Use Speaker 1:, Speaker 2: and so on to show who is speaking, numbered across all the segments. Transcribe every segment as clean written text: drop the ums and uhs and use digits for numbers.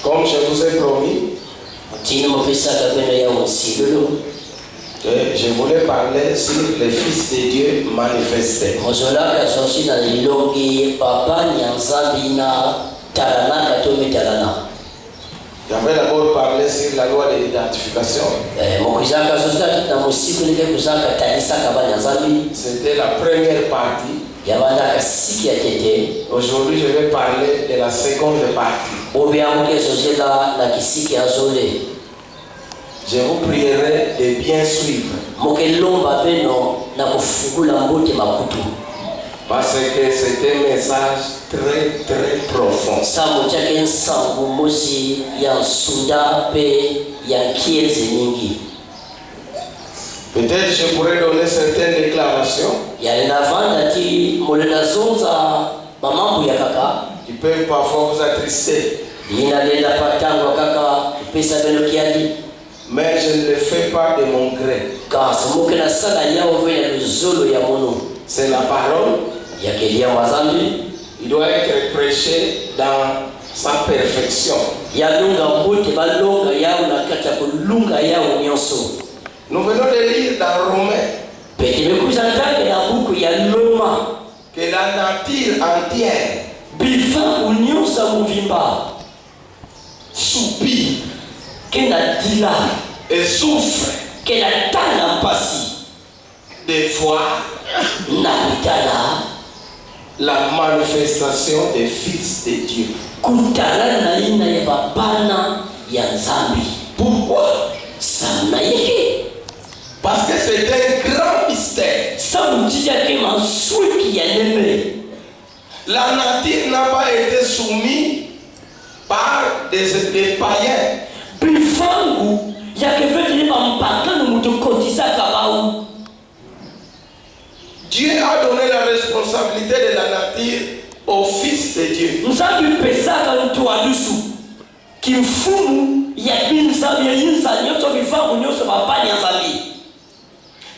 Speaker 1: Comme je vous ai promis, je voulais parler sur les fils de Dieu manifestés. J'avais d'abord parlé sur la loi de l'identification. C'était la première partie. Aujourd'hui, je vais parler de la seconde partie. Je vous prierai de bien suivre. Parce que c'est un message très très profond. Peut-être je pourrais donner certaines déclarations qui peuvent parfois vous attrister. Mais je ne le fais pas de mon gré. C'est la parole. Il doit être prêché dans sa perfection. Nous venons de lire dans Romains que la nature entière soupire et souffre de voir la manifestation des fils de Dieu. Pourquoi? Parce que c'est un grand mystère. La nature n'a pas été soumise par des païens. Dieu a donné la responsabilité de la nature aux fils de Dieu.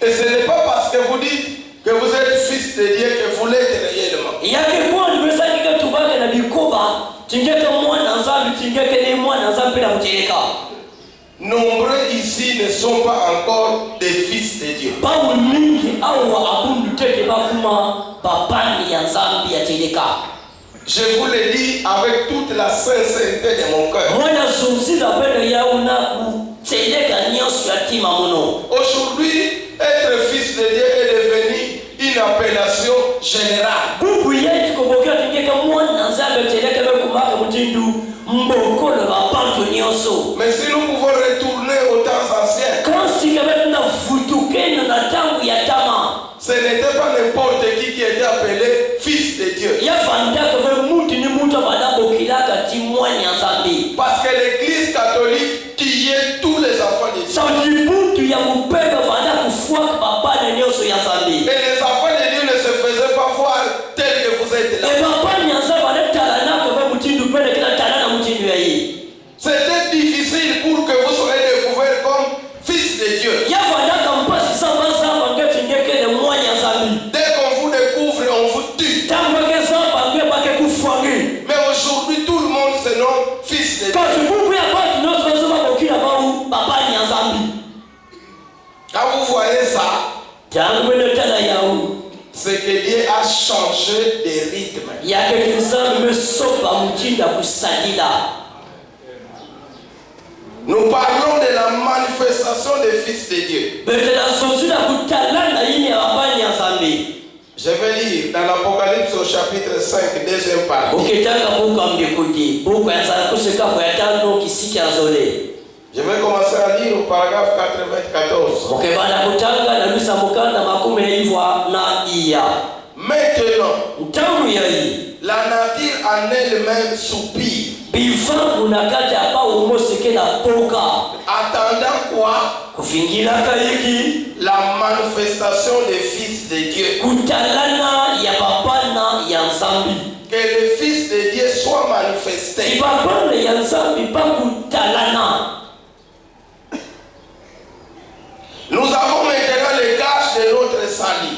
Speaker 1: Et ce n'est pas parce que vous dites que vous êtes fils de Dieu que vous l'êtes réellement. Nombreux ici ne sont pas encore des fils de Dieu. Je vous le dis avec toute la sincérité de mon cœur. Aujourd'hui, être fils de Dieu est devenu une appellation générale. Mais si nous pouvons retourner aux temps anciens, ce n'était pas n'importe qui était appelé fils de Dieu. Parce que l'Église catholique tuait tous les enfants de Dieu. Et les enfants de Dieu ne se faisaient pas voir tels que vous êtes là. C'était difficile pour que vous soyez découverts comme fils de Dieu. Dès qu'on vous découvre, on vous tue. Mais aujourd'hui, tout le monde se nomme fils de Dieu. Quand vous voyez ça, c'est que Dieu a changé de rythme. Nous parlons de la manifestation des fils de Dieu. Je vais lire dans l'Apocalypse au chapitre 5, deuxième partie. Je vais commencer à lire au paragraphe 94. Maintenant, la nature en elle-même soupire. Attendant quoi? La manifestation des fils de Dieu. Que les fils de Dieu soient manifestés. Nous avons maintenant le gage de notre salut.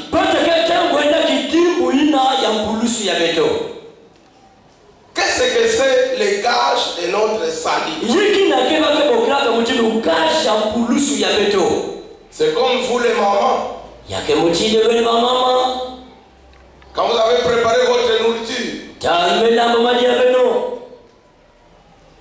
Speaker 1: C'est comme vous les mamans.
Speaker 2: Yake mutinde wele mama.
Speaker 1: Quand vous avez préparé votre nourriture.
Speaker 2: Tamela mama dia beno.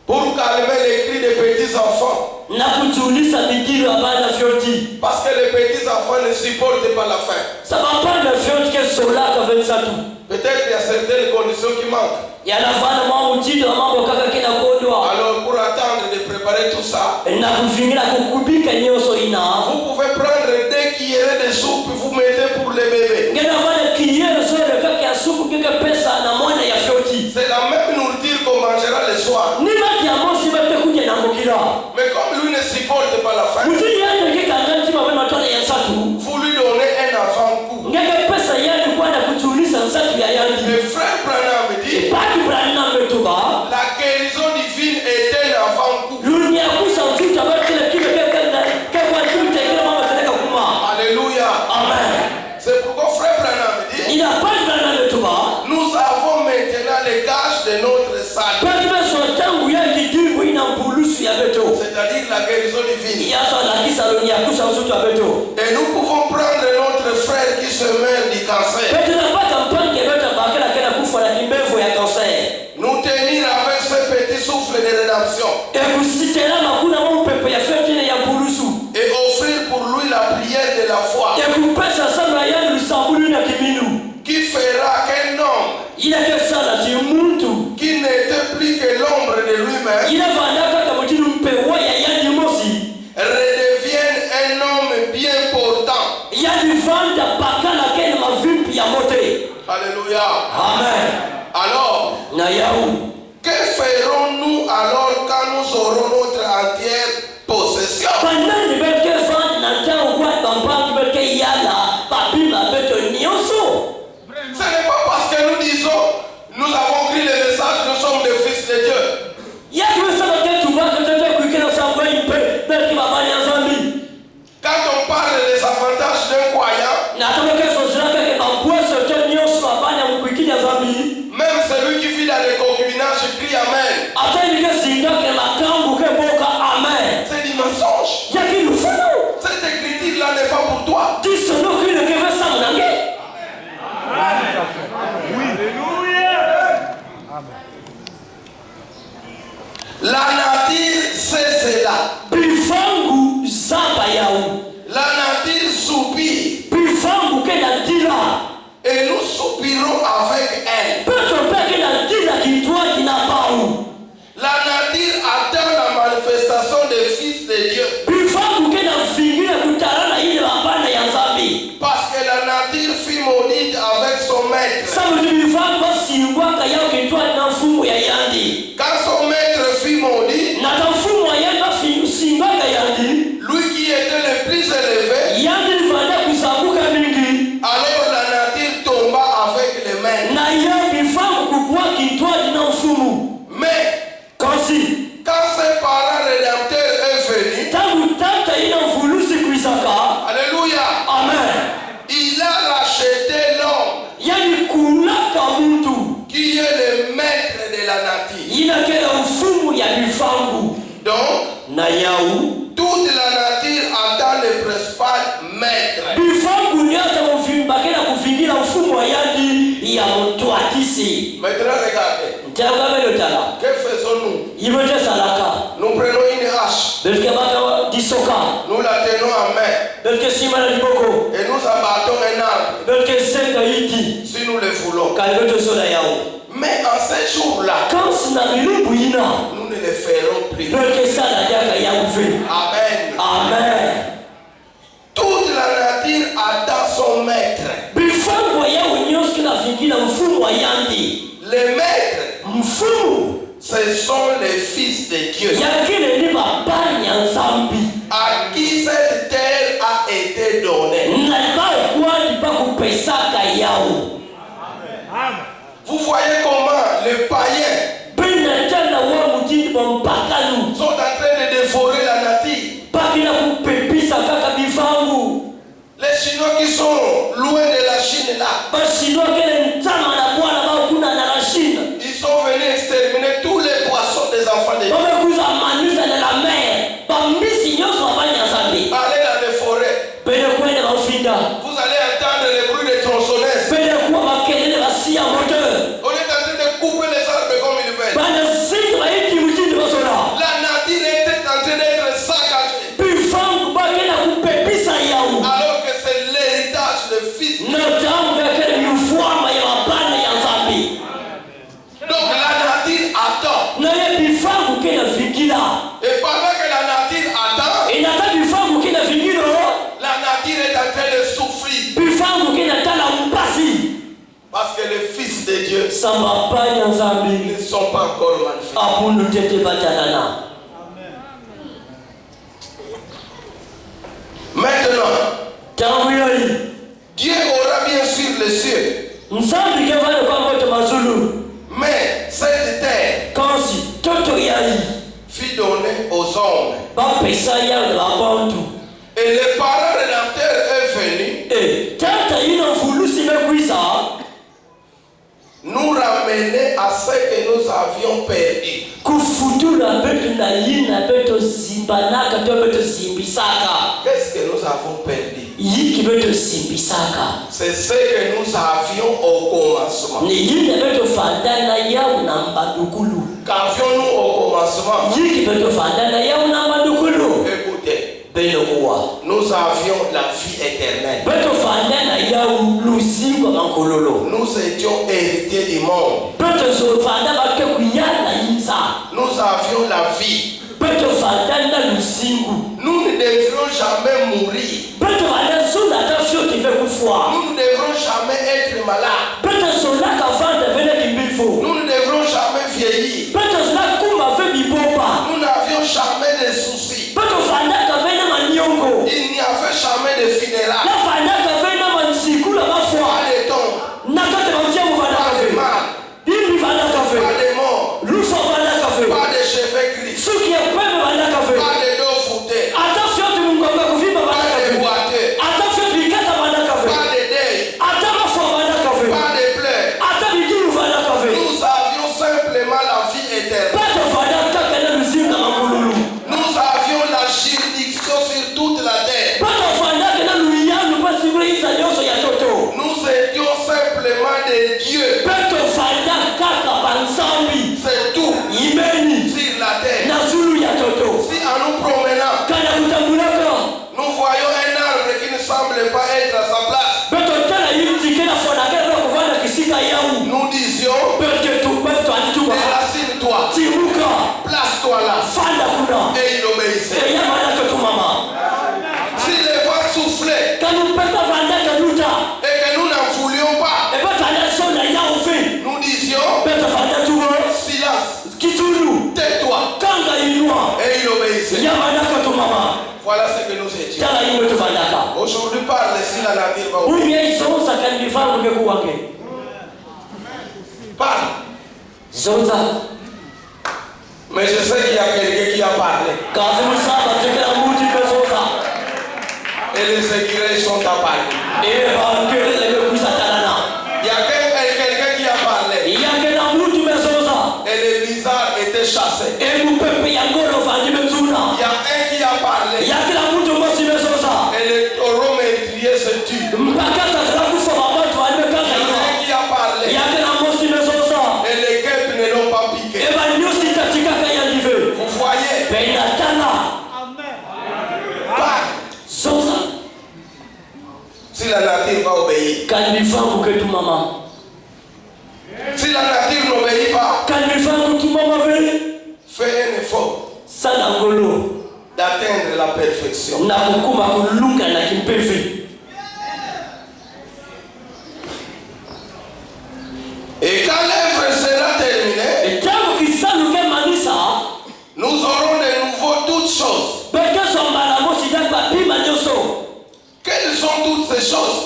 Speaker 1: Pour calmer les cris des petits enfants.
Speaker 2: Na kutulisa bidilo abana fyoti.
Speaker 1: Parce que les petits enfants ne supportent pas la faim.
Speaker 2: Ça va pas de fyoti que sola ka vensa tout.
Speaker 1: Peut-être il y a certaines conditions qui manquent.
Speaker 2: Yanafanya mambo mtindo mambo kaka kina kodwa.
Speaker 1: Alors pour attendre de préparer tout ça,
Speaker 2: na kufingira kukubika nyoso ina.
Speaker 1: Vous pouvez prendre 2 cuillerées de soupe et vous mettez pour les bébés.
Speaker 2: Ngena wana kinyero sio kaka ya supu kika pesa na mwana ya fyoti.
Speaker 1: C'est la même nourriture qu'on mangera le soir.
Speaker 2: Ni mati ya mosi bete kuja na mokila.
Speaker 1: Mais comme lui ne supporte pas la faim,
Speaker 2: mtu yake kika nganti mawe matone ya satu.
Speaker 1: Vous lui donnez un avant-goût.
Speaker 2: Ngeke pesa yake kwenda kutuliza nsatu ya yandi.
Speaker 1: Le frère Branham dit,
Speaker 2: Paki Branham metuba.
Speaker 1: La guérison divine est un avant-goût.
Speaker 2: Lunia kusa ututa bakile kile kile kwa tuta kile mama tena kuma.
Speaker 1: Alléluia.
Speaker 2: Amen.
Speaker 1: C'est pourquoi frère Branham dit,
Speaker 2: Ina Paki Branham metuba.
Speaker 1: Nous avons maintenant les gages de notre salut. C'est-à-dire la guérison divine. Et nous pouvons prendre notre frère qui se meurt du cancer. Nous tenir avec ce petit souffle de rédemption. Et offrir pour lui la prière de la foi. Qui fera qu'un homme qui n'était plus que l'ombre de lui-même redevienne un homme bien portant. Alléluia.
Speaker 2: Amen.
Speaker 1: Alors, que ferons-nous alors quand nous aurons notre entière possession? Ce n'est pas parce que nous disons, nous avons pris le message, nous sommes des fils de Dieu. Quand on parle des avantages d'un croyant, même celui qui vit dans les concubinages crie Amen. C'est du mensonge. Cette écriture-là n'est pas pour toi. La nature, c'est cela. La nature soupire. Et nous soupirons avec elle. La nature attend la manifestation des fils de Dieu. Parce que la nature fut maudite avec son maître. Quand son maître fut maudit, lui qui était le plus élevé, alors la nature tomba avec les maîtres. Mais quand ses parents rédempteurs est venu, alléluia,
Speaker 2: Amen.
Speaker 1: Il a racheté l'homme qui est le maître de la nature. Donc, toute la nature attend le principal maître. Maintenant, regardez. Que faisons-nous? Nous prenons une hache. Nous la tenons en main. Et nous abattons un arbre. Si nous le voulons. Mais en ces jours-là, nous ne le ferons plus. Amen.
Speaker 2: Amen.
Speaker 1: Toute la nature attend son maître. Les maîtres, ce sont les fils de Dieu. À qui cette terre a été donnée. Vous voyez comment les païens sont en train de dévorer la nature. Les Chinois qui sont loin de la Chine là, ils sont venus exterminer tous les poissons des enfants de Dieu. Aller dans les forêts. Parce que les fils de Dieu
Speaker 2: ne sont
Speaker 1: pas encore manifestés. Maintenant, Dieu aura bien sûr les cieux. Mais cette terre fut donnée aux hommes. Et le parent rédempteur est venu nous ramener à ce que nous avions perdu. Qu'est-ce que nous avons perdu? C'est ce que nous avions au commencement. Qu'avions-nous au commencement? Écoutez, nous avions la vie éternelle. Nous étions héritiers du monde. Nous avions la vie. Nous ne devrons jamais mourir. Nous ne devrons jamais être malades. Nous ne devrons jamais vieillir. Nous n'avions jamais de soucis. Il n'y avait jamais de funérailles. Pas de tombes. Pas de mal. Pas de mort. Pas de cheveux gris. Pas de dos foutés. Pas de boiteux. Pas de deuil. Pas de pleurs. Nous avions simplement la vie éternelle. Nous avions la juridiction sur toute la terre. Nous étions simplement des dieux. C'est tout sur la terre. Si en nous promenant, nous voyons un arbre qui ne semble pas être à sa place, nous disions, déracine-toi, place-toi là. Et il obéissait. Si le vent soufflait et que nous n'en voulions pas, nous disions, silence, tais-toi. Et il obéissait. Voilà ce que nous étions. Aujourd'hui, parle si la nature va obéir. Parle. Mais je sais qu'il y a quelqu'un qui a parlé. Et les écureuils sont apparus. Il y a quelqu'un qui a parlé. Et les blizzards étaient chassés. Il y a un qui a parlé. Et les taureaux meurtriers se tuent. Il y a un qui a parlé. Et les guêpes ne l'ont pas piqué. Vous voyez? Si la nature va obéir. Si la nature n'obéit pas, fais un effort d'atteindre la perfection. Et quand l'œuvre sera terminée, nous aurons de nouveau toutes choses. Quelles sont toutes ces choses?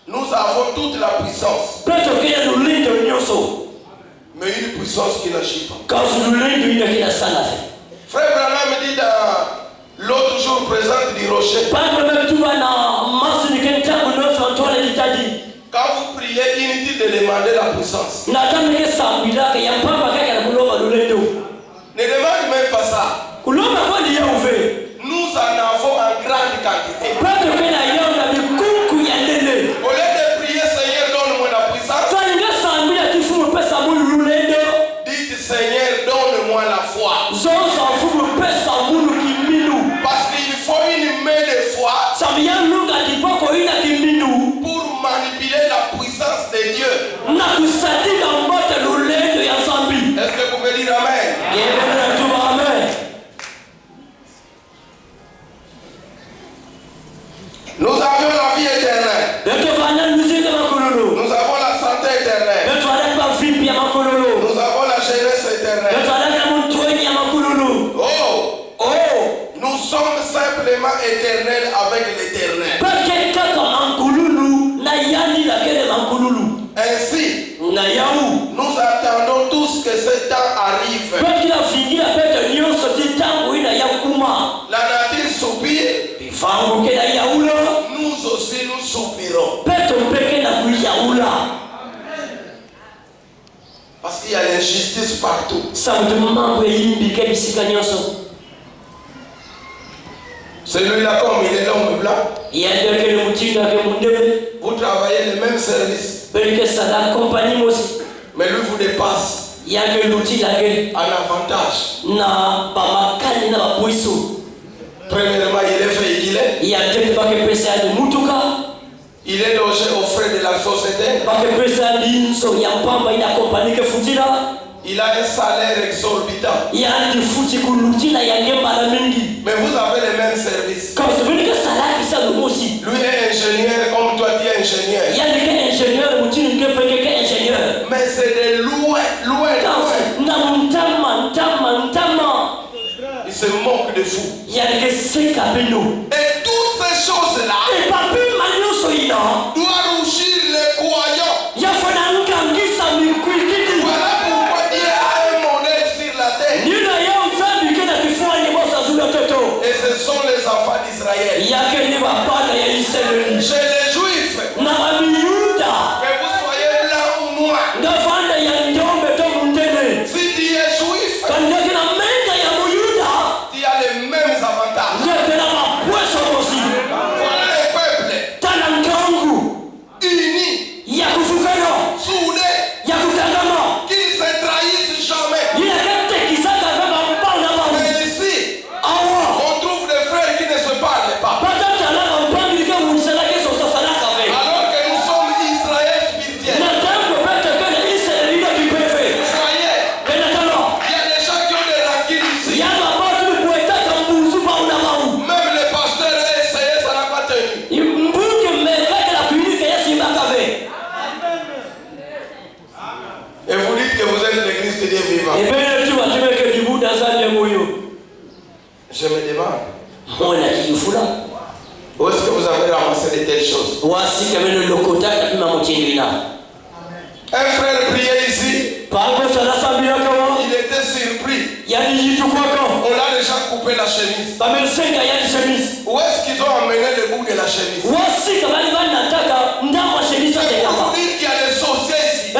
Speaker 1: Nous avons toute la puissance. Mais une puissance qui n'agit pas. Frère Branham me dit dans l'autre jour présent du rocher, quand vous priez, inutile de demander la puissance. Ne demande même pas ça. Nous en avons en grande quantité. Au lieu de prier, Seigneur, donne-moi la puissance, dites, Seigneur, donne-moi la foi. Parce qu'il faut une main de foi pour manipuler la puissance de Dieu. Nous attendons tous que ce temps arrive. La nature soupire. Nous aussi nous soupirons. Parce qu'il y a l'injustice partout. Celui-là, comme il est l'homme blanc, vous travaillez le même service. Mais lui vous dépasse. Un avantage. Premièrement, il est véhiculé. Il est logé aux frais de la société. Il a un salaire exorbitant. Mais vous avez le même service. Lui est ingénieur comme toi tu es ingénieur. Mais c'est de loin. Il se moque de vous. Et toutes ces choses-là doivent rougir les croyants. Voilà pourquoi Dieu a un modèle sur la terre. Et ce sont les enfants d'Israël. Chez les Juifs, que vous soyez blanc ou noir, si tu es juif, tu as les mêmes avantages. Voilà les peuples unis, soudés, qui ne se trahissent jamais. Mais ici, on trouve des frères qui ne se parlent pas. Alors que nous sommes Israël spirituel. Voyez, il y a des gens qui ont des rancines ici. Même les pasteurs ont essayé, ça n'a pas tenu. Et vous dites que vous êtes l'église de Dieu vivant. Je me demande, où est-ce que vous avez ramassé de telles choses? Un frère priait ici, il était surpris. On l'a déjà coupé la chemise. Où est-ce qu'ils ont amené le bout de la chemise? C'est pour vous dire qu'il y a des sorciers ici.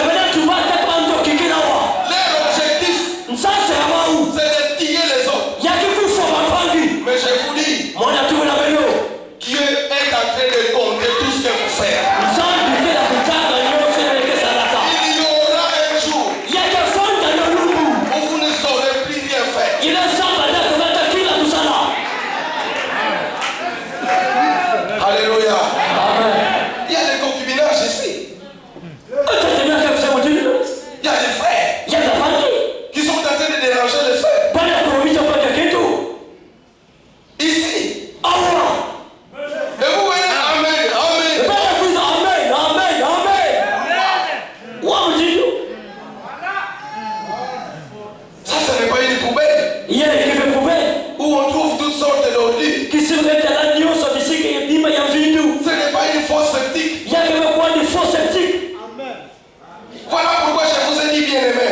Speaker 1: Leur objectif, c'est de piller les autres. Mais je vous dis, Dieu est en train de compter tout ce que vous faites. Il y aura un jour où vous ne saurez plus rien faire. Alléluia. Il y a des concubinages ici. Il y a des frères qui sont en train de déranger les sœurs. Ici. Et vous voyez, amen, amen. Ça, ce n'est pas une poubelle où on trouve toutes sortes d'ordures. Ce n'est pas une fosse septique. Voilà pourquoi je vous ai dit bien aimé.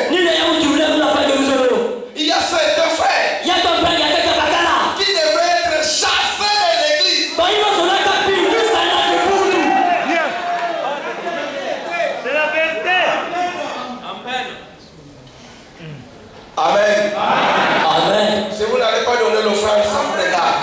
Speaker 1: Il y a certains frères qui devraient être chassés de l'église.
Speaker 3: C'est la vérité.
Speaker 1: Amen. Si vous n'allez pas donner l'offrande, ça vous regarde.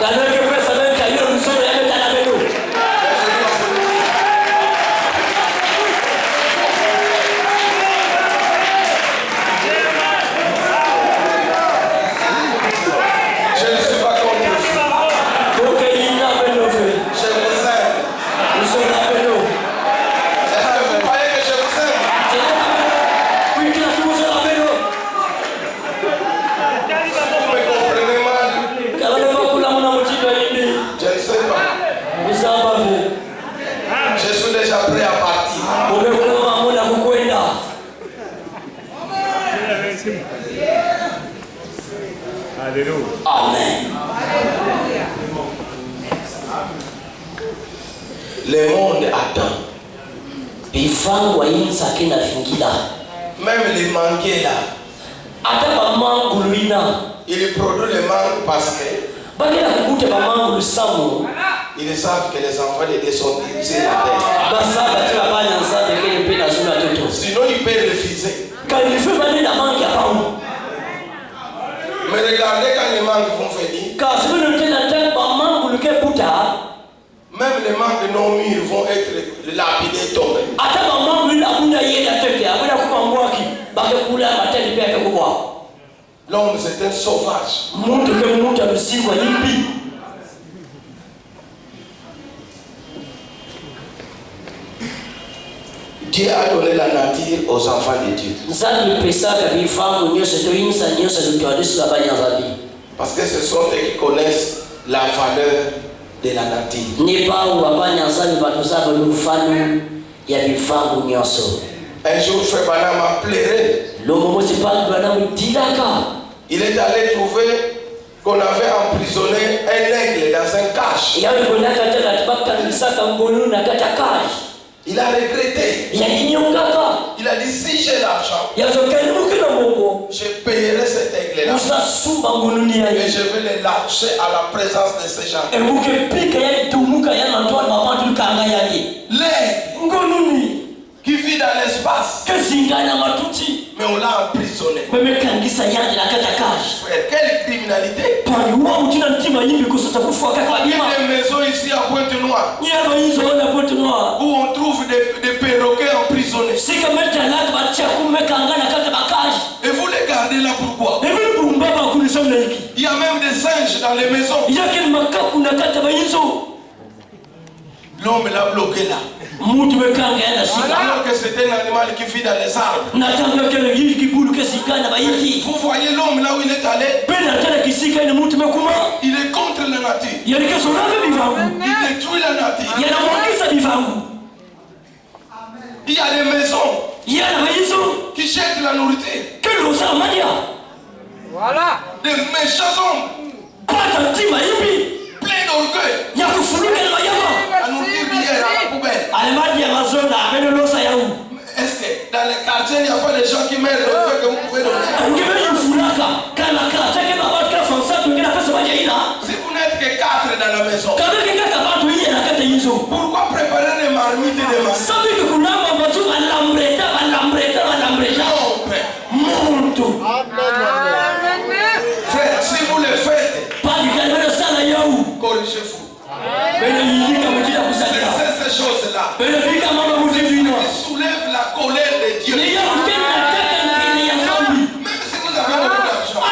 Speaker 1: Je ne suis pas contre vous. Je vous aime. Est-ce que vous croyez que je vous aime? Vous me comprenez mal? Je ne sais pas. Je suis déjà prêt à partir.
Speaker 3: Alléluia.
Speaker 2: Amen.
Speaker 1: Le monde attend. bifangu wa insa kina fingida.
Speaker 2: Même les manguiers là.
Speaker 1: Ata ba manguluina.
Speaker 2: Ils produisent les mangues parce que
Speaker 1: bagila kukute ba mangulu samu.
Speaker 2: Ils savent que les enfants de Dieu sont sur la terre.
Speaker 1: Basaba tu la banya nzade kile pena sura toto.
Speaker 2: Sinon ils peuvent refuser.
Speaker 1: Quand il fait baner la mangue ya pao.
Speaker 2: Mais regardez quand les mangues vont venir.
Speaker 1: Quand si vous notez la terre ba mangulu ke puta.
Speaker 2: Même les mangues non mûres vont être lapidées, tombées.
Speaker 1: Ata ba mangulu la bunda yeye ateke abuna kuma mwaki bakekula matende pia kubwa.
Speaker 2: L'homme c'est un sauvage.
Speaker 1: Muntu ke muntu alusigwa yimbi.
Speaker 2: Dieu a donné la nature aux enfants de Dieu. Parce que ce sont eux qui connaissent la valeur de la nature. Un jour, Frère Branham a pleuré. Il est allé trouver qu'on avait emprisonné un aigle dans un cache. Il a regretté. Il a dit si j'ai l'argent, je payerai cet aigle-là. Et je vais le lâcher à la présence de ces gens. L'aigle qui vit dans l'espace, mais on l'a emprisonné. Frère, quelle criminalité! Il y a des maisons ici à Pointe-Noire où on trouve des perroquets emprisonnés. Et vous les gardez là pourquoi? Il y a même des singes dans les maisons. L'homme l'a bloqué là. Alors que c'est un animal qui vit dans les arbres. Vous voyez l'homme là où il est allé? Il est contre la nature. Il détruit la nature. Il y a des maisons qui jettent la nourriture. Voilà. Des méchants hommes. Plein d'orgueil. La nourriture d'hier à la poubelle. Est-ce que dans les quartiers il n'y a pas des gens qui meurent de feu que vous pouvez donner? Si vous n'êtes que 4 dans la maison, pourquoi préparer des marmites et des marmites? Frère, si vous le faites, corrigez-vous. C'est ces choses-là qui soulèvent la colère de Dieu. Même si vous avez beaucoup d'argent,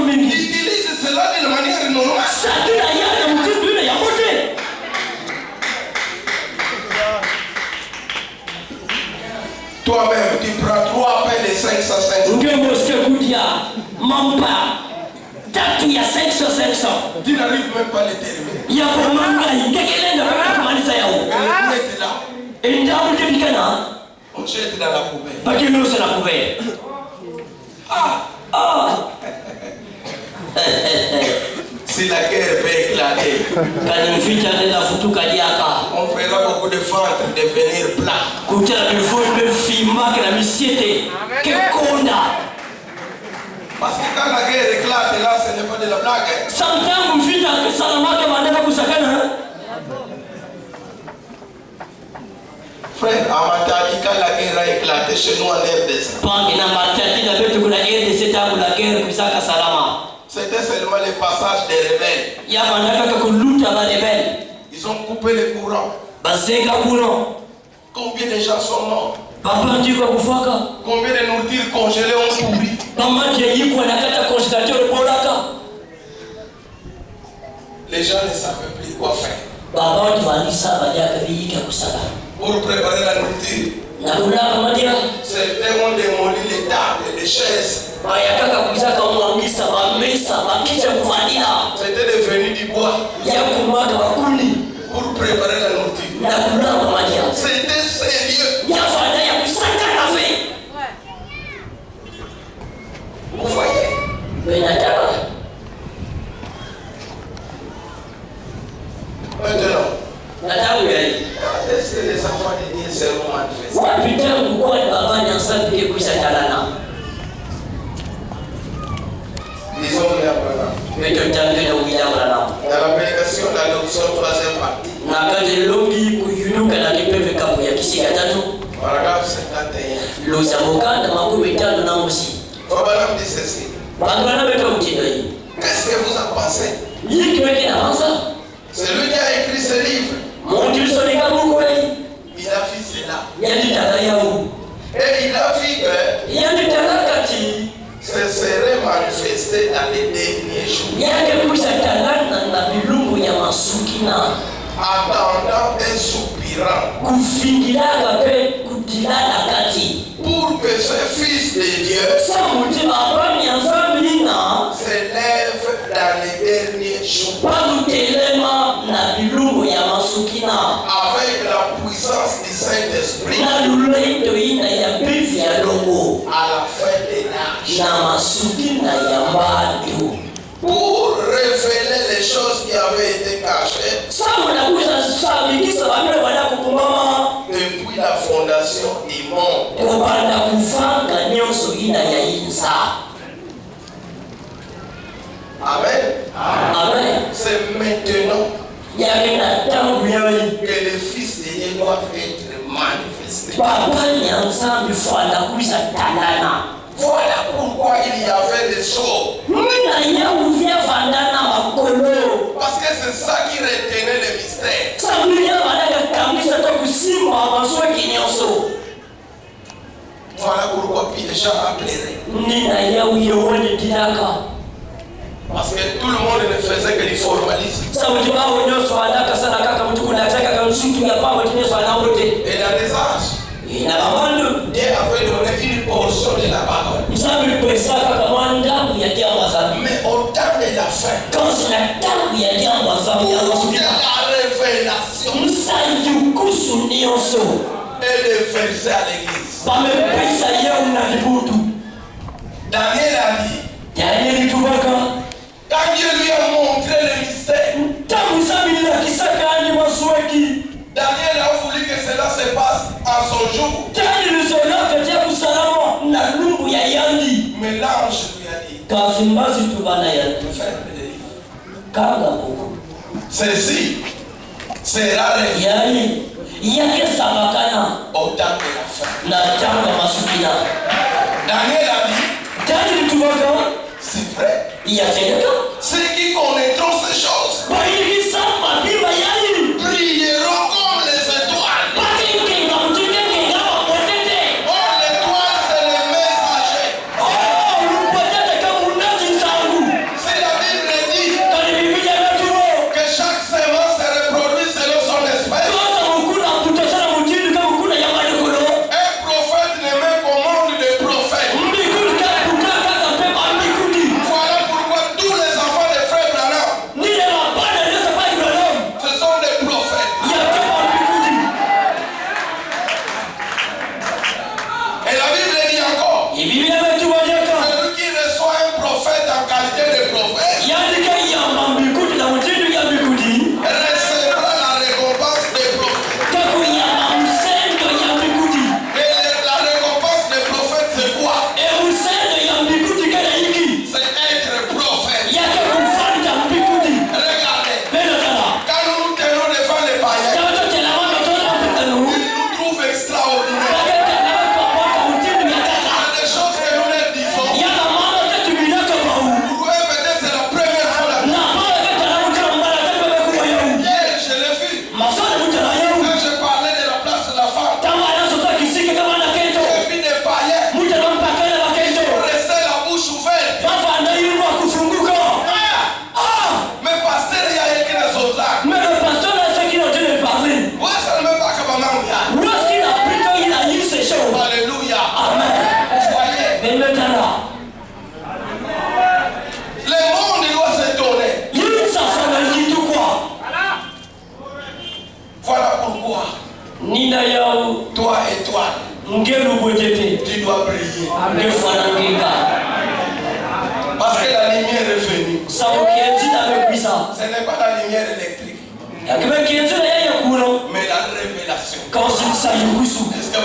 Speaker 2: utilisez cela d'une manière normale. Toi-même, tu prends 3 pains de 550. Tu n'arrives même pas à les terminer. Et vous êtes là. On jette dans la poubelle. Si la guerre peut éclater, on fera beaucoup de ventre devenir plat. Parce que quand la guerre éclate, là, ce n'est pas de la blague. Frère, à Matadi, quand la guerre a éclaté chez nous en RDC, c'était seulement le passage des rebelles. Ils ont coupé le courant. Combien de gens sont morts? Combien de nourritures congelées ont pourri? Les gens ne savaient plus quoi faire. Pour préparer la nourriture, certains ont démoli les tables et les chaises. C'était devenu du bois pour préparer la nourriture. C'était sérieux. Vous voyez? Maintenant, est-ce que les enfants de Dieu seront manifester. Disons William Branham. Dans la prédication d'adoption, 3e partie. Paragraphe 51. Branham dit ceci. Qu'est-ce que vous en pensez? Celui qui a écrit ce livre, il a vu cela. Et il a vu que ce serait manifesté dans les derniers jours. Attendant et soupirant pour que ce Fils de Dieu s'élève dans les derniers jours avec la puissance du Saint-Esprit à la fin des âges, pour révéler les choses qui avaient été cachées depuis la fondation du monde. Amen. C'est maintenant que le Fils de Dieu doit être manifesté. Voilà pourquoi il y avait des choses. Parce que c'est ça qui retenait le mystère. Voilà pourquoi Pierre a pleuré. Parce que tout le monde ne faisait que du formalisme. Et dans les âges, Dieu avait donné une portion de la parole. Mais au temps de la fin, il y a la révélation et le verset à l'église. Daniel a dit, quand Dieu lui a montré le mystère, Daniel a voulu que cela se passe à son jour. Mais l'ange lui a dit, ceci sera révélé au temps de la fin. Daniel a dit, c'est vrai. Ceux qui connaîtront ces choses brilleront comme les étoiles. Oh, l'étoile, c'est le messager. Si la Bible dit que chaque semence se reproduit selon son espèce, un prophète ne met commande de prophète. Voilà pourquoi tous les enfants de frère Branham, ce sont des prophètes. Et la Bible dit encore, celui qui reçoit un prophète en qualité de prophète recevra la récompense des prophètes. Et la récompense des prophètes, c'est quoi? C'est être prophète. Regardez, quand nous nous tenons devant les païens, ils nous trouvent extraordinaires. Il y a des choses que nous leur disons. Pour eux, peut-être c'est la première fois là. Hier, je l'ai vu. Quand je parlais de la place de la femme, j'ai vu des païens rester la bouche ouverte. Mais pasteur, il y a écrit les autres là. Moi, ça ne veut pas que maman regarde. Alléluia. Voyez, le monde doit s'étonner. Voilà pourquoi toi et toi, tu dois briller. Parce que la lumière est venue. Ce n'est pas la lumière électrique, mais la révélation. Est-ce que vous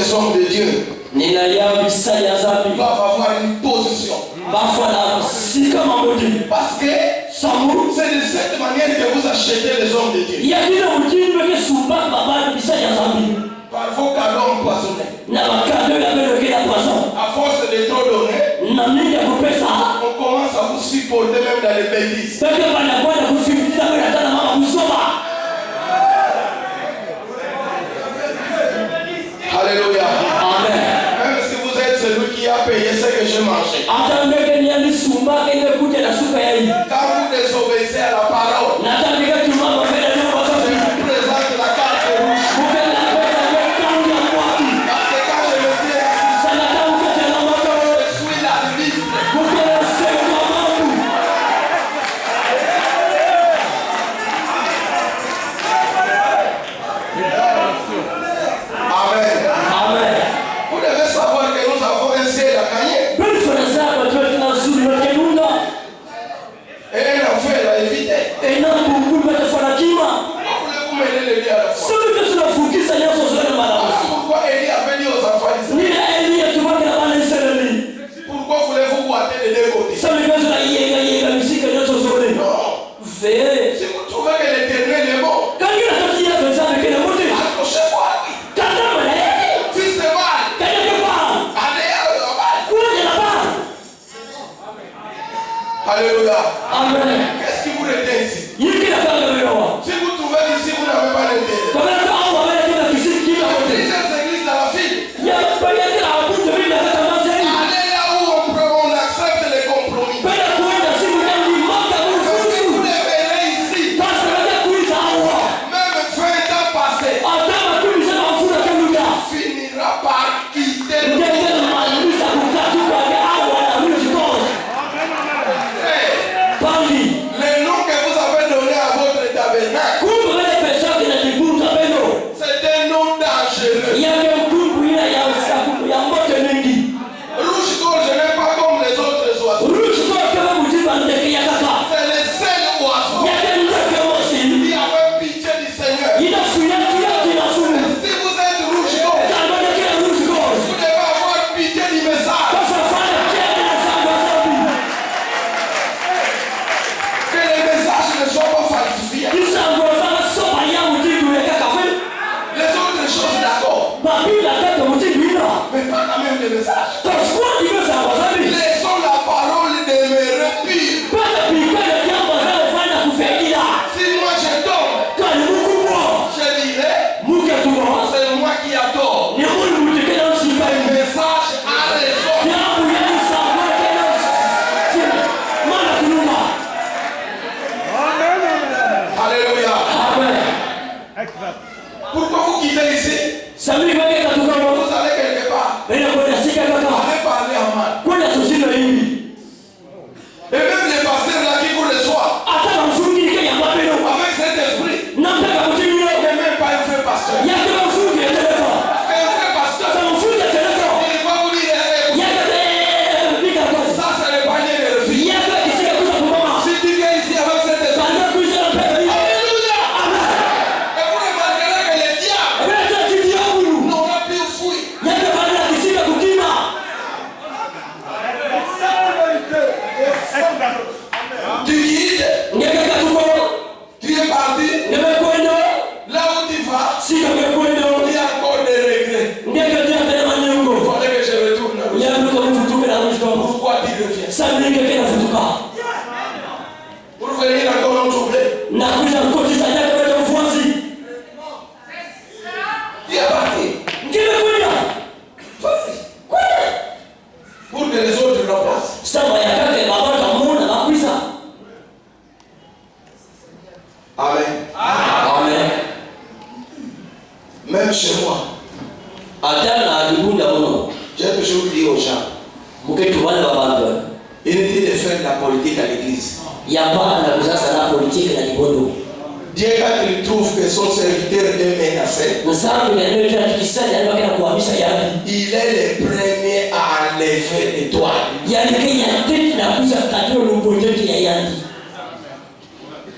Speaker 2: les hommes de Dieu doivent avoir une position. Parce que c'est de cette manière que vous achetez les hommes de Dieu. Par vos cadeaux empoisonnés. À force de trop donner, on commence à vous supporter même dans les bêtises. Alléluia.
Speaker 1: Amen.
Speaker 2: Même si vous êtes celui qui a payé ce que j'ai mangé. Quand vous désobéissez à la parole, je vous présente la carte rouge. Parce que quand je me dis je suis l'arbitre. Amen.
Speaker 1: Amen.
Speaker 2: Vous devez savoir que nous avons un ciel à gagner et un enfer à éviter. Pourquoi voulez-vous mêler les deux à la fois? Pourquoi Élie avait dit aux enfants d'Israël? Pourquoi voulez-vous boiter des deux côtés? Non. Si vous trouvez que l'Éternel est bon, accrochez-vous à lui. Si c'est mal, allez à là-bas. Alléluia.
Speaker 1: Amen.
Speaker 2: Qu'est-ce qui vous retient ici? Si vous trouvez qu'ici vous n'avez pas d'intérêt, plusieurs églises dans la ville, allez là où on accepte les compromis. Mais si vous demeurez ici, même 20 ans passés, finira par quitter le monde. Les noms que vous avez donnés à votre tabernacle, c'est un nom dangereux. Rouge gorge n'est pas comme les autres oiseaux. C'est le seul oiseau qui avait pitié du Seigneur. Si vous êtes rouge gorge, vous devez avoir pitié du message. Que les messages ne soient pas falsifiés. Les autres choses d'accord, mais pas quand même les messages. Laissons la parole demeurer pure. Si moi je tombe, je dirai, c'est moi qui a tort. Le message a raison. Alléluia. Pourquoi vous quittez ici? Vous allez quelque part. Allez parler en mal. Et même les pasteurs là qui vous reçoivent, avec cet esprit, il n'est même pas un vrai pasteur. Un vrai pasteur, il va vous dire, ça c'est le panier de refus. Si tu viens ici avec cet esprit, alléluia. Et vous remarquerez que les diables n'auront plus fui. Tu quittes, tu es parti, là où tu vas, il y a encore des regrets. Il fallait que je retourne. Pourquoi tu reviens? Pour venir encore nous troubler. Tu es parti. Vas-y. Pour que les autres remplacent. Amen.
Speaker 1: Amen.
Speaker 2: Même chez moi, j'ai toujours dit aux gens, inutile de faire de la politique à l'église. Dieu, quand il trouve que son serviteur est menacé, il est le premier à enlever l'étoile.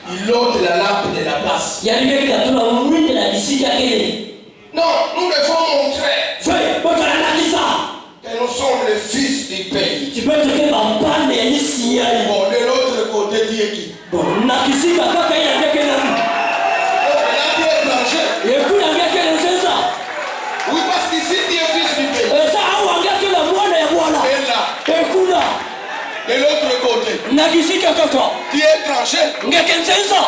Speaker 2: Il ôte la lampe de la place. Non, nous devons montrer
Speaker 1: nakisika kaka
Speaker 2: tu es étranger.
Speaker 1: ngekenzenza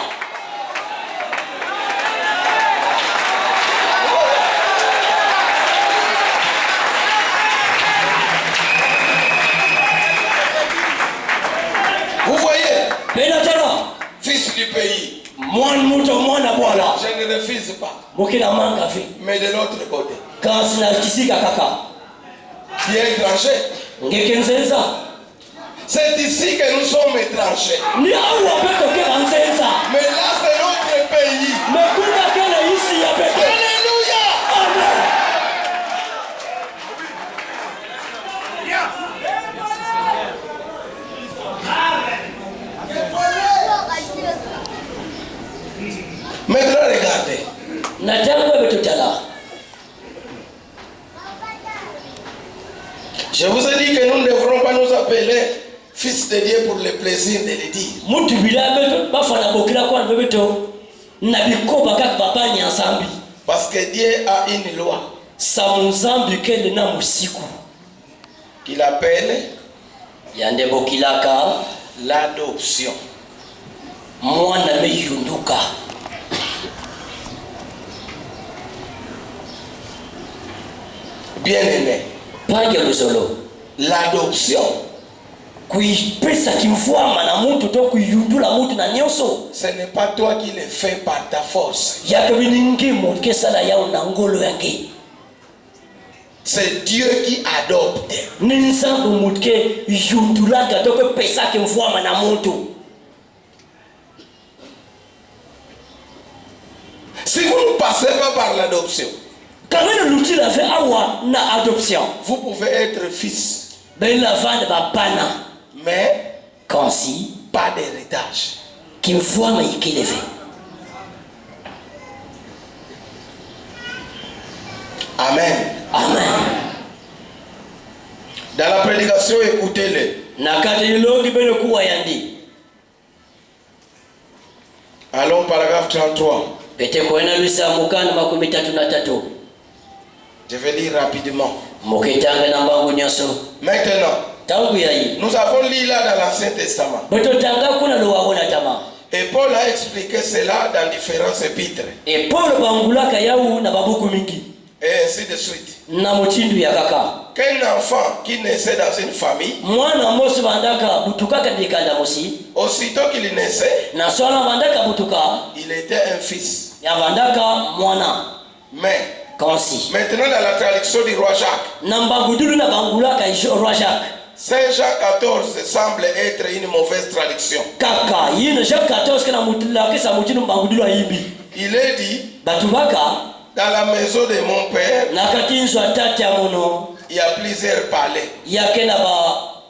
Speaker 2: Vous voyez,
Speaker 1: benatana
Speaker 2: fils du pays,
Speaker 1: mwana muto mwana bwala
Speaker 2: je ne refuse pas.
Speaker 1: mukila manga vi
Speaker 2: Mais de l'autre côté,
Speaker 1: kasi nakisika kaka
Speaker 2: tu es étranger.
Speaker 1: ngekenzenza
Speaker 2: C'est ici que nous sommes étrangers.
Speaker 1: ni awa petokela nzenza
Speaker 2: Mais là, c'est notre pays.
Speaker 1: mekunda kele isi ya peke
Speaker 2: Alléluia.
Speaker 1: amen
Speaker 2: Maintenant, regardez.
Speaker 1: natangwe betutala
Speaker 2: Je vous ai dit que nous ne devrons pas nous appeler fils de Dieu pour le plaisir de le dire.
Speaker 1: mutu bilabe bafana bokila kwa bebeto na bikoba kaka babani nzambi
Speaker 2: Parce que Dieu a une loi
Speaker 1: sa nzambi kele na musiku
Speaker 2: qu'il appelle
Speaker 1: yande bokilaka
Speaker 2: l'adoption.
Speaker 1: mwana meyunduka
Speaker 2: Bien-aimé,
Speaker 1: panja luzolo
Speaker 2: l'adoption,
Speaker 1: kuipesa kimfuama na mutu to kuyundula mutu na nyonso
Speaker 2: ce n'est pas toi qui le fais par ta force.
Speaker 1: yake biningimo kesala yao na ngolo yake
Speaker 2: C'est Dieu qui adopte.
Speaker 1: ni nzambe mutke yundulaka to pesa kimfuama na mutu.
Speaker 2: Si vous ne passez pas par l'adoption,
Speaker 1: Kamene l'outil la fait awa na adoption.
Speaker 2: vous pouvez être fils,
Speaker 1: Ben la vande ba pana.
Speaker 2: mais
Speaker 1: Kansi
Speaker 2: pas d'héritage.
Speaker 1: kimfua ma ikeleve.
Speaker 2: Amen.
Speaker 1: Amen.
Speaker 2: Dans la prédication, écoutez-le.
Speaker 1: Na katilongi bene kuwa yandi.
Speaker 2: Allons paragraphe 33.
Speaker 1: Pete kwena lusa mukana 33.
Speaker 2: Je vais lire rapidement.
Speaker 1: Moketanga na mbangu nyoso.
Speaker 2: Maintenant,
Speaker 1: Tangu yayi.
Speaker 2: nous avons lu là dans l'Ancien Testament.
Speaker 1: Beto tanga kuna lo wabona tama.
Speaker 2: Et Paul a expliqué cela dans différents épîtres.
Speaker 1: E Paul bangulaka yau na babuku mingi.
Speaker 2: Et ainsi de suite.
Speaker 1: Na mutindu ya kaka.
Speaker 2: Qu'un enfant qui naissait dans une famille,
Speaker 1: Mwana mosi bandaka butukaka dikanda mosi.
Speaker 2: aussitôt qu'il naissait,
Speaker 1: Na swala bandaka butuka.
Speaker 2: il était un fils.
Speaker 1: Ya bandaka mwana.
Speaker 2: Mais,
Speaker 1: Kansi.
Speaker 2: maintenant dans la traduction du roi Jacques,
Speaker 1: Namba gudulu na bangulaka roi Jacques.
Speaker 2: Saint Jean 14 semble être une mauvaise traduction.
Speaker 1: Kaka yino Jacques 14 kana mutula kesa mutinu bangudulu ayimbi.
Speaker 2: Il est dit,
Speaker 1: Batubaka
Speaker 2: dans la maison de mon père,
Speaker 1: nakatinzo atati ya mono
Speaker 2: il y a plusieurs palais.
Speaker 1: yake na ba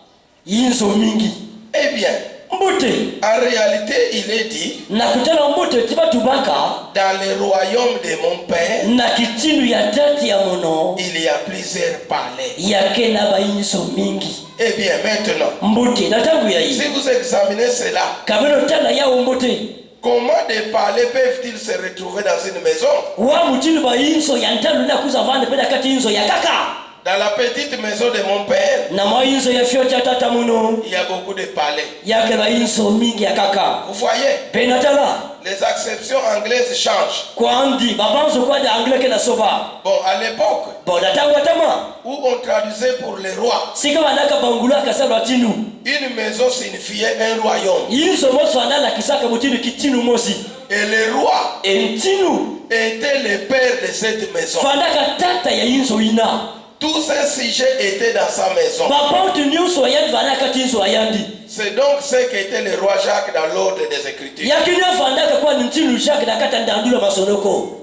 Speaker 1: yinzo mingi.
Speaker 2: Eh bien,
Speaker 1: Mbute
Speaker 2: en réalité, il est dit,
Speaker 1: nakutana mbute tibatubaka
Speaker 2: dans le royaume de mon père,
Speaker 1: na kitinu ya tati ya mono
Speaker 2: il y a plusieurs palais.
Speaker 1: yake na ba yinzo mingi.
Speaker 2: Eh bien, maintenant,
Speaker 1: Mbute natangu ya
Speaker 2: si
Speaker 1: yi
Speaker 2: vous examinez cela,
Speaker 1: kameno tana ya mbute
Speaker 2: comment des palais peuvent-ils se retrouver dans une maison?
Speaker 1: wa mutinu ba yinzo ya ntalu na kuzavana peda kati yinzo ya kaka
Speaker 2: Dans la petite maison de mon père,
Speaker 1: na ma yinzo ya fyo cha tata mono
Speaker 2: il y a beaucoup de palais.
Speaker 1: yake ba yinzo mingi ya kaka.
Speaker 2: Vous voyez,
Speaker 1: Penatala
Speaker 2: les acceptions anglaises changent.
Speaker 1: kwandi babanzo kwa da angleke na soba.
Speaker 2: Bon, à l'époque
Speaker 1: Boda tangwa tama
Speaker 2: où on traduisait pour les rois,
Speaker 1: sika wanaka bangulaka salwa tinu
Speaker 2: une maison signifiait un royaume.
Speaker 1: yinzo moso andala kisaka mutinu kitinu mosi
Speaker 2: Et le roi
Speaker 1: entinu
Speaker 2: était le père de cette maison.
Speaker 1: fandaka tata ya yinzo ina
Speaker 2: Tous ces sujets étaient dans sa maison.
Speaker 1: babantu nyuso ayandi vanaka tinzo ayandi
Speaker 2: C'est donc ce qu'était le roi Jacques dans l'ordre des Écritures.
Speaker 1: yakini fandaka kwa ntinu Jacques nakata ndandula masonoko.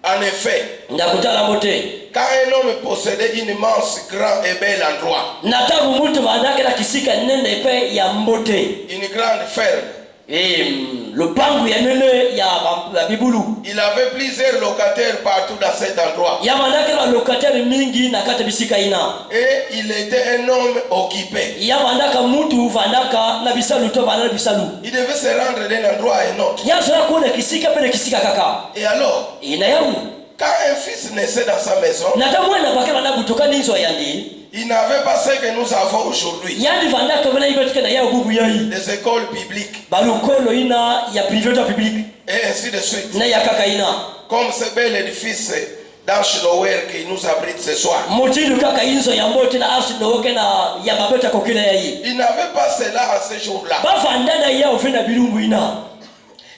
Speaker 2: En effet,
Speaker 1: Ndakutala mote
Speaker 2: quand un homme possédait une immense, grand et bel endroit,
Speaker 1: natabu mutu vandaka la kisika nene pe ya mbote
Speaker 2: une grande ferme,
Speaker 1: lupangu ya nene ya bibulu
Speaker 2: il avait plusieurs locataires partout dans cet endroit.
Speaker 1: ya mandaka la locataire mingi nakata bisika ina
Speaker 2: Et il était un homme occupé.
Speaker 1: ya mandaka mutu vandaka na bisalu to vandaka bisalu
Speaker 2: Il devait se rendre d'un endroit à un autre.
Speaker 1: ya sura kuona kisika pele kisika kaka
Speaker 2: Et alors,
Speaker 1: ina yau
Speaker 2: Quand un fils naissait dans sa maison, il n'avait pas ce que nous avons aujourd'hui. Des écoles bibliques. Et ainsi de suite. Comme ce bel édifice d'Archlower qui nous abrite ce soir. Il n'avait pas cela à ce jour-là.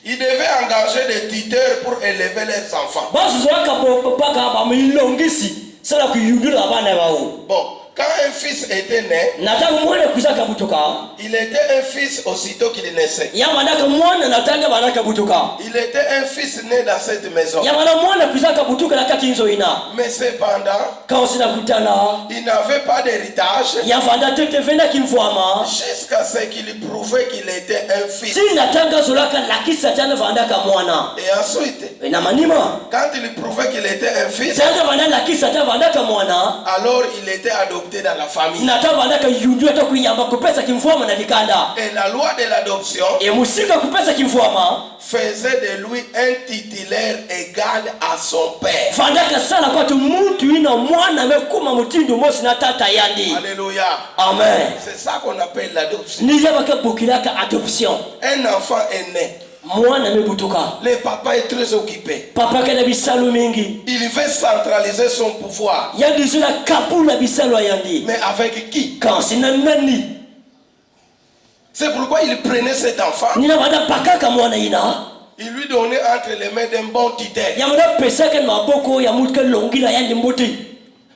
Speaker 2: Ils devaient engager des tuteurs pour élever leurs enfants. Bon, quand un fils était né, il était un fils aussitôt qu'il naissait. Il était un fils né dans cette maison. Mais cependant, il n'avait pas d'héritage jusqu'à ce qu'il prouvait qu'il était un fils. Et ensuite, quand il prouvait qu'il était un fils, alors il était adopté dans la famille. Et la loi de l'adoption faisait de lui un titulaire égal à son père. Alléluia.
Speaker 1: Amen.
Speaker 2: C'est ça qu'on appelle l'adoption. Un enfant est né. Le papa est très occupé. Il veut centraliser son pouvoir. Mais avec qui? C'est pourquoi il prenait cet enfant. Il lui donnait entre les mains d'un bon tuteur.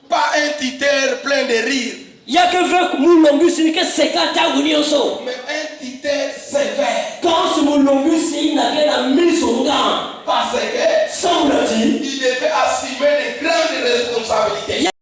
Speaker 2: Pas un tuteur plein de rire. Mais un tuteur sévère. Parce que il devait assurer